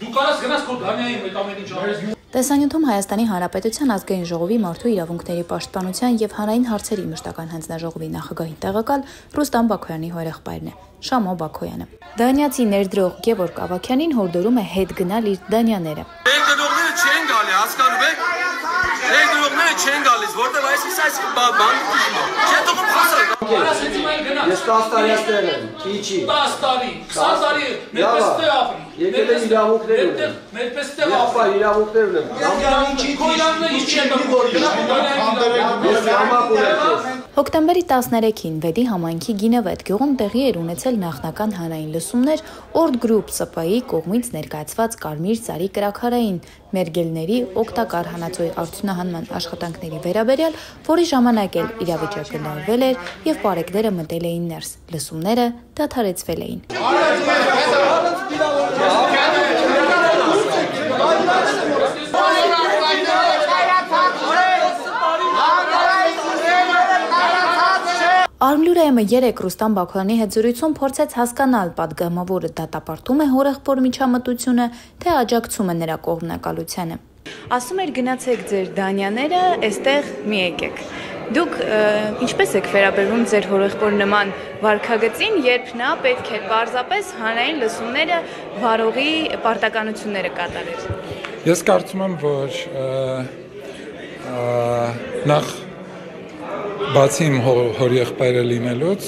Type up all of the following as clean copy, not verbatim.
Դու կարաս գնաս քո Դանիային այդ ամեն ինչ անես։ Տեսանյութում Հայաստանի Հանրապետության ազգային ժողովի մարդու իրավունքների պաշտպանության եւ հանրային հարցերի մշտական հանձնաժողովի նախագահի տեղակալ Ռուստամ Բաքոյանի հորեղբայրն է, Շամո Բաքոյանը։ Դանիացի ներդրող Գևորգ Ավագյանին հորդորում է հետ գնալ իր դանիաները։ Ներդրողները չեն գալի, հասկանում եք։ Ներդրողները չեն գալիս, որտեղ այս բան չեն թողում խոսալ։ Ես 10 տարի եմ, քիչի։ 10 տարի, 20 տարի, մերպես տեղ ապրի։ Եկել եմ իրավունքներ ունեմ։ Մերպես տեղ ապրի։ Իրավունքներ ունեմ։ Հոկտեմբերի 13-ին Վեդի համայնքի Գինևետ գյուղում տեղի էր ունեցել նախնական հանրային լսումներ Ord Group ՍՊ-ի կողմից ներկայացված Կարմիր ծառի կրաքարային մերգելների օգտակար հանածոյի արդյունահանման աշխատանքների վերաբերյալ, որի ժամանակ էլ իրավիճակը լարվել էր եւ բարեկները մտել էին ներս։ Լսումները դադարեցվել էին։ Արմլուրայմը 3 Ռուստամ Բաքոյանի հետ զրույցում փորձեց հասկանալ պատգամավորը դատապարտում է հորեղբոր միջամտությունը, թե աջակցում է նրա կողմնակալությանը։ Ասում էր գնացեք ձեր դանիաները, այստեղ մի եկեք։ Դուք ինչպես եք վերաբերվում ձեր հորեղբոր նման վարքագծին, երբ նա պետք է պարզապես հանրային լսումները վարողի պարտականությունները կատարեր։ Ես կարծում եմ, որ նախ բացի իմ հորեղբայրը լինելուց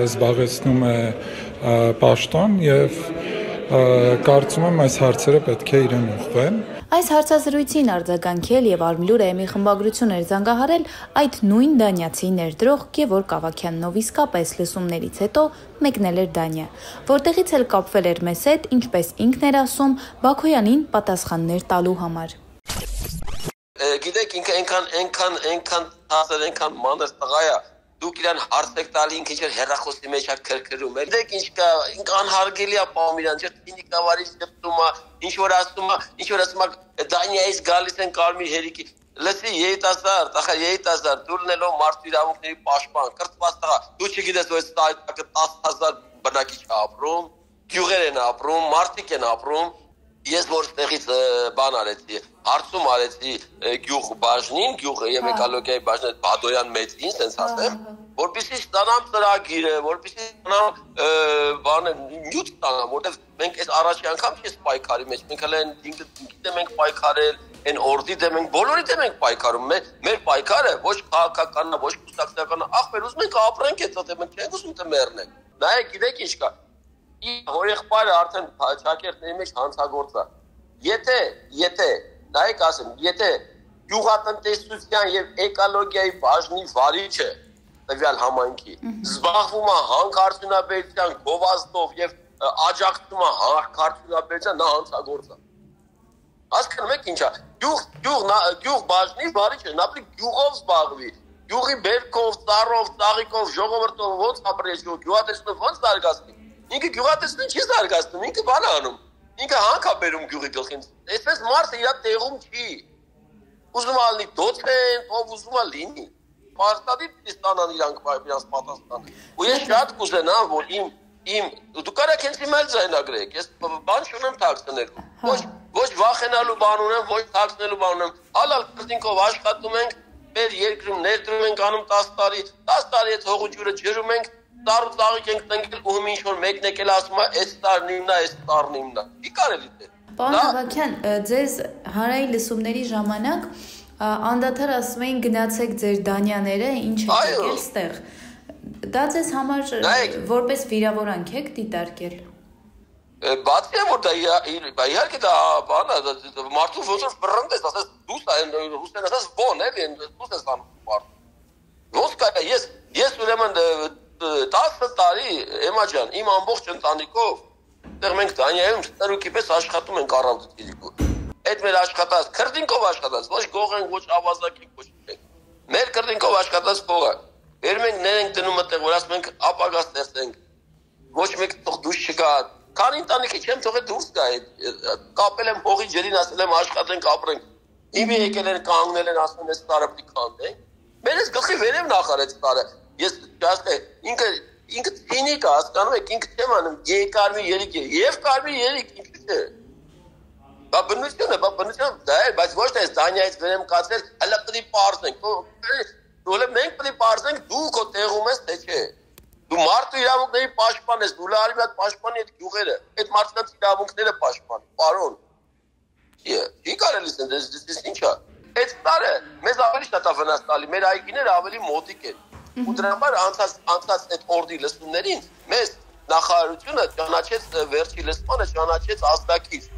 զբաղեցնում է պաշտոն եւ կարծում եմ այս հարցերը պետք է իրեն ուղղվեն։ Այս հարցազրույցին արձագանքել եւ Արմլուրայմի խմբագրություն էր զանգահարել այդ նույն դանիացի ներդրող Գևորգ Ավագյանն, ով իսկապես լսումներից հետո մեկնել էր Դանիա, որտեղից էլ կապվել էր մեզ հետ, ինչպես ինքն էր ասում, Բաքոյանին պատասխաններ տալու համար։ Գիտեք, ինքը այնքան մանր տղա է, դուք իրան հարց եք տալի, ինքը ինչ հեռախոսի մեջ է քրքրում է։ Գիտեք, ինքը անհարգելի է պահում իրան, տինիկավարի շփում է, ինչ որ ասում է, Դանիայից գալիս են կարմիր հերիքի։ Լսի, երիտասարդ, դու լինելով մարդու իրավունքների պաշտպան, կրթված տղա, դու չգիտես, որ 10,000 բնակիչ է ապրում, գյուղեր են ապրում, մարդիկ են ապրում։ Ես որ ստեղից բան արեցի, հարցում արեցի գյուղ բաժնին, գյուղ եւ էկոլոգիայի բաժնին Բադոյան մեծին, սենց ասեմ, որպեսզի ստանամ ծրագիրը, որպեսզի ստանամ բանը նյութ ստանամ, որտեղ մենք այս առաջի անգամ չես պայքարի մեջ, մենք հենց դինգիտեմ ենք պայքարել, այն օրդի դեմ ենք, բոլորի դեմ ենք պայքարում, մեր պայքարը ոչ քաղաքական է, ոչ կուսակցական է, ախպեր ուզում ենք ապրենք այդ թե մենք չենք ուզում թե մեռնենք։ Նայեք, գիտեք ինչ կա։ Հորեղբայրը արդեն ճակերտների մեջ հանցագործ է։ Եթե, նայեք ասեմ, եթե գյուղատնտեսության եւ էկոլոգիայի բաժնի վարիչը տվյալ համայնքի զբաղվում է հանքարդյունաբերության գովազդով եւ աջակցում է հանքարդյունաբերության, նա հանցագործ է։ Հասկանում եք ինչա։ Գյուղ բաժնի վարիչը նա պետք է գյուղով զբաղվի։ Գյուղի բերքով, ծառով, ծաղիկով, ժողովրդով ոնց ապրես, գյուղատնտեսությունը ոնց զարգացնի։ Ինքը գյուղատնտեսությունը չի զարգացնում, ինքը բան է անում։ Ինքը հանք է բերում գյուղի գլխին։ Այսպես մարդը իր տեղում չի։ Ուզում է լինի դոցենտ, ով ուզում է լինի։ Պարտադիր ստանան իրանք պատասխանը։ Ու ես շատ կուզենամ, որ դու կարաք հենց իմ էլ ձայնագրեք։ Ես բան չունեմ թաքցնել։ Ոչ վախենալու բան ունեմ, ոչ թաքցնելու բան ունեմ։ Հալալ քրտինքով աշխատում ենք, մեր երկրում ներդրում ենք անում 10 տարի այդ հողու ջուրը ջրում ենք, Տարու ծաղիկ ենք տնկել ու ինչ որ մեկն եկել ասում է, այս տարնիմն է։ Չի կարելի թե։ Պարոն Ավագյան, ձեզ հանրային լսումների ժամանակ անդադար ասում էին գնացեք ձեր դանիաները, ինչ եք եկել ստեղ։ Դա ձեզ համար որպես վիրավորանք եք դիտարկել։ Բացի որ դա իհարկե դա բան է, մարդու ոնց որ բռնդ ես, ասես դուս ռուսեն ասես ո՞ն էլի, դուս ես անում մարդ։ Ոնց կա ես ուրեմն 10 տարի Էմա ջան, իմ ամբողջ ընտանիքով այդտեղ մենք Դանիայում ստրուկի պես աշխատում ենք առավոտից։ Այդ մեր աշխատած, քրտինքով աշխատած, ոչ գող ենք, ոչ ավազակ ենք, ոչ մենք։ Մեր քրտինքով աշխատած փողը։ Երբ մենք ներենք դնում այդտեղ, որ ասում ենք ապագա ստեղծենք, ոչ մեկ թող դուրս չգա։ Քանի ընտանիքի չեմ թողել դուրս գա։ Կապել եմ փողի ջրին, ասել եմ աշխատենք, ապրենք։ Իմի եկել են կանգնել են, ասում են այս տարը պիտի քանդենք։ Մերս գլխի վերև նախարեց տարը։ Ես ինքը ցինիկ է, հասկանում եք, ինքը չեմ անում, կարմիր երիկ է, եւ կարմիր երիկ ինքը չէ։ բնությունը, դա է, բայց ոչ թե Դանիայից վերեմ կացել, հələ պետք է պարզենք։ Դու մենք պետք է պարզենք դու քո տեղում ես, թե չէ։ Դու մարդու իրավունքների պաշտպան ես, դու լարի մի հատ պաշտպանի այդ գյուղերը, այդ մարդկանց իրավունքները պաշտպան, պարոն։ Չի կարելի դες ինչա։ Այդ տարը մեզ ավելի շատ է վնաս տալի, մեր այգիները ավելի մոտիկ են։ Ու դրա համար անցած այդ օրդի լսումներին մեզ նախարարությունը ճանաչեց վերջի լսմանը ճանաչեց ազդակից։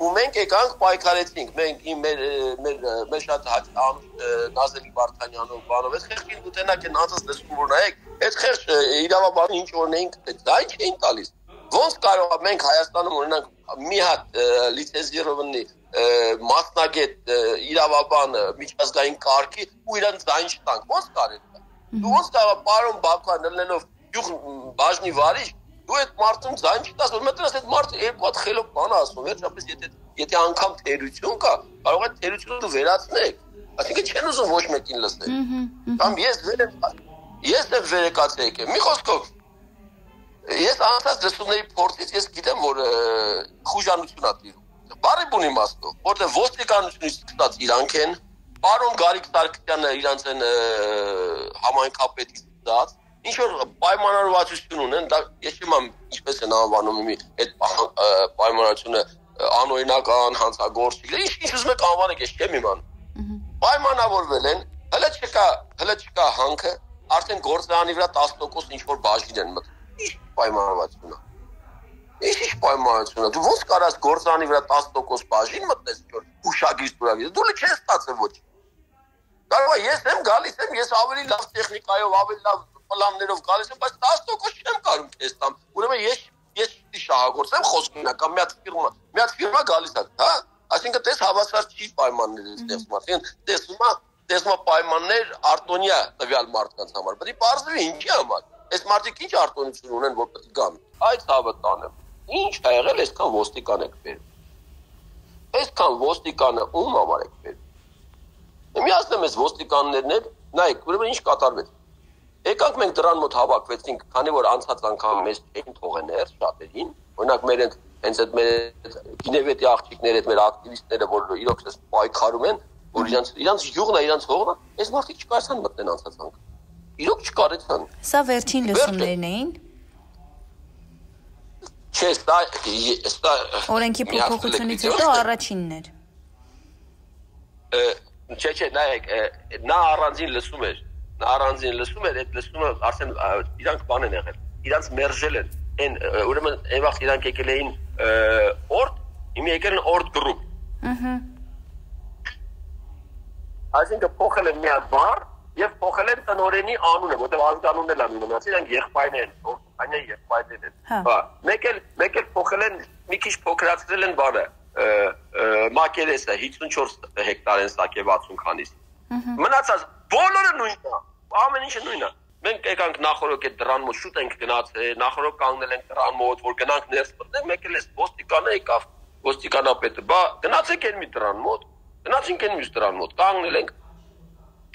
Ու մենք եկանք պայքարեցինք, մենք մեր շատ Նազելի Վարդանյանով բանով, այդ խեղճին դու տենակ են անցած լսում որ նայեք, այդ խեղճ իրավաբանը ինչ օրն էինք, դա ինչ էին տալիս։ Ոնց կարող է մենք Հայաստանում ունենանք մի հատ լիցենզիրованный մասնագետ իրավաբան միջազգային կարգի ու իրան ձայն չտանք, ոնց կարելի է։ Դու ոնց կարող ես պարոն Բաքվան ելնելով յուղ բաժնի վարիչ, դու այդ մարդուն ձայն չտաս, որ մենքս այդ մարդը երկու հատ խելոք բան ասում, վերջապես եթե անգամ թերություն կա, կարող է թերությունը դու վերացնեք, այսինքն չեն ուզում ոչ մեկին լսել։ Կամ ես վերեկացել եկեմ։ Մի խոսքով ես անցած լսումների փորձից ես գիտեմ, որ խուժանություն ա տիրում։ Բարի բուն իմաստով, որտեղ ոստիկանությունից սկսած իրանք են, պարոն Գարիկ Սարգսյանը իրանց են համայնքապետից ստաց, ինչ որ պայմանավորվածություն ունեն, դա ես չիմամ ինչպես են անվանում այդ պայմանավորությունը անօրինական հանցագործիք, ինչ ուզում եք անվանեք, ես չեմ իմանում։ Պայմանավորվել են, հələ չկա հանքը, արդեն գործարանի վրա 10% ինչ որ բաժին են մտնում։ Ինչ պայմանավորվածություն է։ Ինչ պայմանավորություն է։ Դու ոնց կարաս գործարանի վրա 10% բաժին մտնես, որ ուշագիր ստորագիր։ Դու չես ստացել ոչ։ Կարող է ես եմ գալիս եմ, ես ավելի լավ տեխնիկայով, ավելի լավ պլաններով գալիս եմ, բայց 10% չեմ կարող քեզ տամ։ Ուրեմն ես շահագործեմ խոսքնական մի հատ ֆիրմա գալիս է, հա? Այսինքն տես հավասար չի պայմանները ստեղծում, այսինքն տեսնում պայմաններ արտոնյա տվյալ մարդկանց համար։ Պետք է բարձրի ինչի համար։ Այս մարդիկ ինչ արտոնություն ունեն, որ պետք է գան։ Այդ ցավը տանեմ։ Ինչ ա եղել, այսքան ոստիկան եք բերում։ Այսքան ոստիկանը ում համար եք բերում։ Միացնեմ այս ոստիկաններն էլ, նայեք, ուրեմն ինչ կատարվեց։ Եկանք մենք դրան մոտ հավաքվեցինք, քանի որ անցած անգամ մեզ չէին թողել շատերին, օրինակ մեր հենց այդ մեր գինեվետի աղջիկները, այդ մեր ակտիվիստները, որ իրոք պայքարում են, որ իրանց յուղն է, իրանց հողն է, այս մարդիկ չկարեցան մտնեն անցած անգամ։ Իրոք չկարեցան։ Սա վերջին լսումներն էին։ Չէ, սա օրենքի փոփոխությունից հետո առաջինն էր։ Չէ, նայեք, նա առանձին լսում էր, այդ լսումը արդեն իրանք բան են եղել, իրանք մերժել են, ուրեմն այն վաղ իրանք եկել էին օրդ, հիմա եկել են օրդ գրուպ։ Այսինքն փոխել են մի հատ բառ եւ փոխել են տնօրենի անունը, որտեղ ազգանունն էլ ունենաց, իրանք եղբայրներ են, օրդանյա եղբայրներ են։ Հա, մեկ էլ փոխել են, մի քիչ փոքրացրել են բանը, մակերեսը 54 հեկտար են սակե 60 քանից։ Մնացած բոլորը նույնն է, ամեն ինչը նույնն է։ Մենք եկանք նախորդ այդ դրան մոտ շուտ ենք գնացել, նախորդ կանգնել ենք դրան մոտ, որ գնանք ներս մտնենք, մեկ էլ էս ոստիկանը եկավ, ոստիկանապետը, բա գնացեք այն մի դրան մոտ, գնացինք այն մյուս դրան մոտ, կանգնել ենք։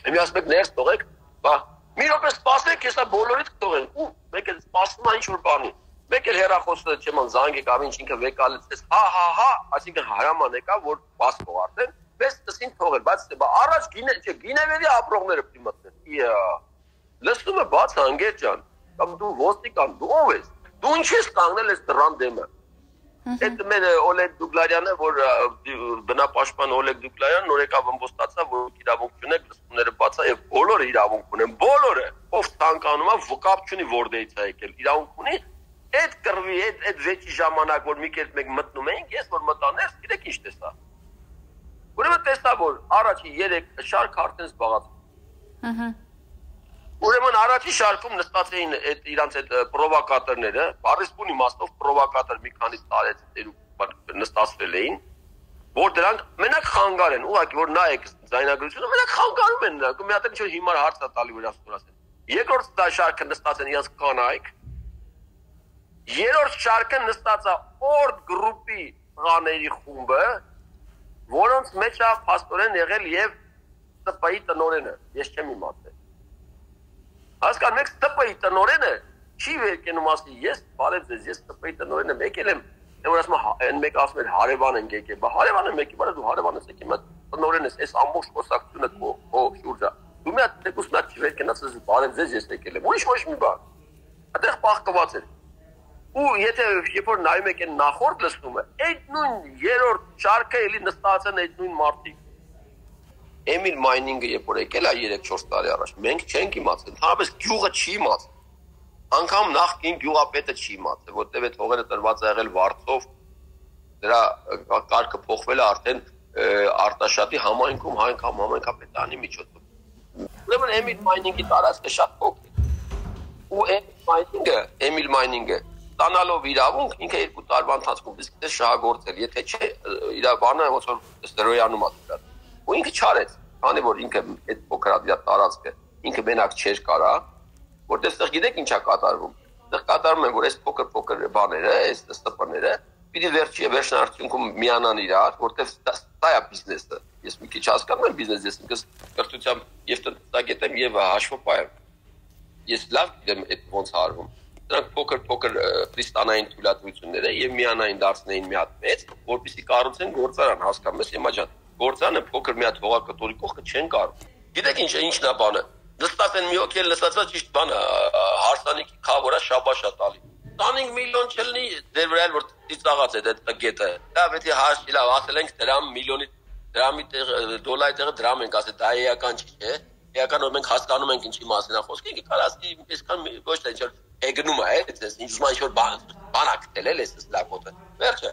Մի ասում եք ներս թողեք, բա մի րոպե սպասեք, հեսա բոլորիդ կթողենք, ու մեկ էլ սպասում է ինչ-որ բանի։ Մեկ էլ հեռախոսը չեմ զանգ եկավ, ինչ-ինքը վեկալեցես, հա, այսինքն հարաման եկավ, որ բաց թող արդեն, մեզ տսին թողել, բայց առաջ գինեվերի ապրողները պիտի մտնեն։ Լսումը բաց հանգեր ջան, կամ դու ոստիկան, դու ով ես, դու ինչ ես կանգնել ես դրան դեմը։ Այդ մեր Օլեգ Դուգլարյանը, որ բնապաշտպան Օլեգ Դուգլարյանը նոր եկավ ըմբոստացավ, որ իրավունք չունեք, լսումները բաց է եւ բոլորը իրավունք ունեն, բոլորը, ով ցանկանում է, կապ չունի որտեղից է եկել, իրավունք ունի։ Այդ կռվի, այդ վեճի ժամանակ, որ մի կերպ մենք մտնում էինք, ես որ մտաներ, գիտեք ինչ տեսա։ Ուրեմն տեսա, որ առաջի 3 շարք արդեն զբաղած։ Ուրեմն առաջի շարքում նստած էին իրանց այդ պրովոկատորները, բարիսպուն իմաստով պրովոկատոր մի քանի տարեցերու նստածվել էին, որ դրանք մենակ խանգար են, ուղղակի որ նայեք ձայնագրությունը, մենակ խանգարում են նրանք, մի հատ ինչ որ հիմար հարց է տալի որ ասեն։ Երկրորդ շարքը նստած են իրանց կանայք։ Երրորդ շարքը նստած է օրդ գրուպի տղաների խումբը, որոնց մեջ է փաստորեն եղել եւ ՏՊ-ի տնօրենը, ես չեմ իմացել։ Հասկանում եք, ՏՊ-ի տնօրենը չի վերկենում ասի, ես բարև ձեզ, ես ՏՊ-ի տնօրենը եկել եմ որ ասում են մեկ ասում են հարևան են եկել, բա հարևանը մեկի բառը դու հարևան ես եկել, տնօրեն ես, այս ամբողջ խոսակցությունը քո շուրջը։ Դու մի հատ դեպուս նա չի վերքնած ես բարև ձեզ ես եկել եմ, ուրիշ ոչ մի բան։ Այդտեղ պահկված էր։ Ու եթե երբ որ նայում եք այն նախորդ լսումը, այդ նույն երրորդ շարքը էլի նստած են այդ նույն մարդիկ։ Էմիլ Մայնինգը երբ որ եկել է 3-4 տարի առաջ, մենք չենք իմացել, ընդհանրապես գյուղը չի իմացել։ Անգամ նախքին գյուղապետը չի իմացել, որտեղ այդ հողերը տրված է եղել վարձով, դրա կարգը փոխվել է արդեն Արտաշատի համայնքում համայնքապետարանի միջոցով։ Ուրեմն Էմիլ Մայնինգի տարածքը շատ փոքր է։ Ու Էմիլ Մայնինգը ստանալով իրավունք ինքը 2 տարվա ընթացքում դիսկտե շահագործել, եթե չէ իր բանը ոնց որ ստերոյանում է դրած։ Ու ինքը չարեց, քանի որ ինքը այդ փոքր իր տարածքը ինքը մենակ չէր կարա, որտեղ ստեղ գիտեք ինչա կատարվում։ Ստեղ կատարում են որ այս փոքր բաները, այս ստպները պիտի վերջին արդյունքում միանան իրար, որտեղ դա է բիզնեսը։ Ես մի քիչ հասկանում եմ բիզնես, ես ինքս կրթությամբ եւ տնտեսագետ եմ եւ հաշվապահ եմ։ Ես լավ գիտեմ այդ ոնց արվում։ Դրանք փոքր քրիստոնեային թույլատվությունները եւ միանային դարձնեին մի հատ մեծ, որպեսզի կառուցեն գործարան, հասկանում ես, հիմա ջան, գործարանը փոքր մի հատ հողակտորիկողը չեն կարող։ Գիտեք ինչն է բանը։ Նստած են մի հոգի լսածած ճիշտ բանը, հարսանիքի խավորա շաբաշա տալի։ 15 միլիոն չլինի դեր վրա որ ծիծաղած է այդ գետը։ Լավ, եթե հաշվի լավ ասել ենք դրամ միլիոնի դրամի տեղը դոլարի տեղը դրամ ենք ասել, դա էական չի, չէ։ Էական որ մենք հասկանում ենք ինչի մասին է խոսքը, ինքը կարասի այսքան ոչ թե ինչ-որ հեգնում է, այդպես ինչ ուզում ինչ-որ բանակ տել էս լակոտը։ Վերջը։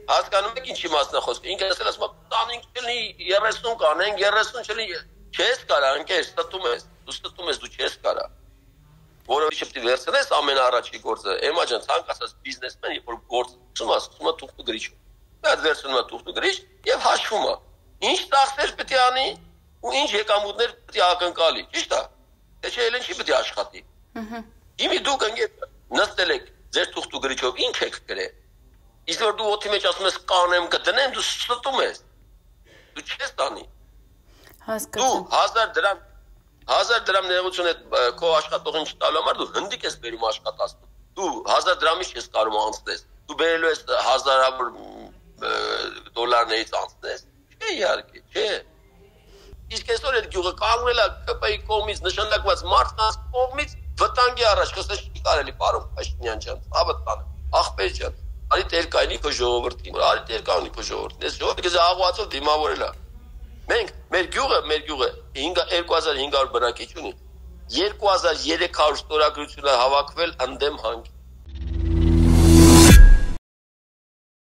Հասկանում եք ինչի մասին է խոսքը։ Ինքը ասել ասում 15 չլինի 30 կանենք, 30 չլինի չես կարա, ընկեր, ստում ես, դու չես կարա։ Որովհետև պետք է վերցնես ամենաառաջի գործը, Էմա ջան, ցանկացած բիզնեսմեն, երբ որ գործում է, ասում է թուղթ գրիչ։ Դա վերցնում է թուղթ գրիչ եւ հաշվում է։ Ինչ տախտեր պետք է անի ու ինչ եկամուտներ պետք է ակնկալի, ճիշտ է։ Թե չէ ելեն չի պետք է աշխատի։ Հիմի դուք ընկեր նստել եք ձեր թուղթ գրիչով ինչ եք գրել։ Իսկ որ դու օդի մեջ ասում ես կանեմ կդնեմ, դու ստում ես։ Դու չես տանի։ Դու 1000 դրամ ներողություն այդ քո աշխատողին չտալու համար դու հնդիկ ես բերում աշխատացնում։ Դու 1000 դրամից չես կարող անցնես։ Դու բերելու ես հազարավոր դոլարներից անցնես։ Չէ, իհարկե, չէ։ Իսկ այսօր այդ գյուղը կանգնել է ԿՊ-ի կողմից նշանակված մարդկանց կողմից վտանգի առաջ, խոսես չի կարելի, պարոն Փաշինյան ջան, ավտան, ախպեր ջան, արի տեր կայնի քո ժողովրդին, արի տեր կայնի քո ժողովրդին։ Այս ժողովուրդը աղուացով դիմավորել է։ Մենք մեր գյուղը 2500 բնակիչ ունի, 2300 ստորագրություն է հավաքվել ընդդեմ հանգի։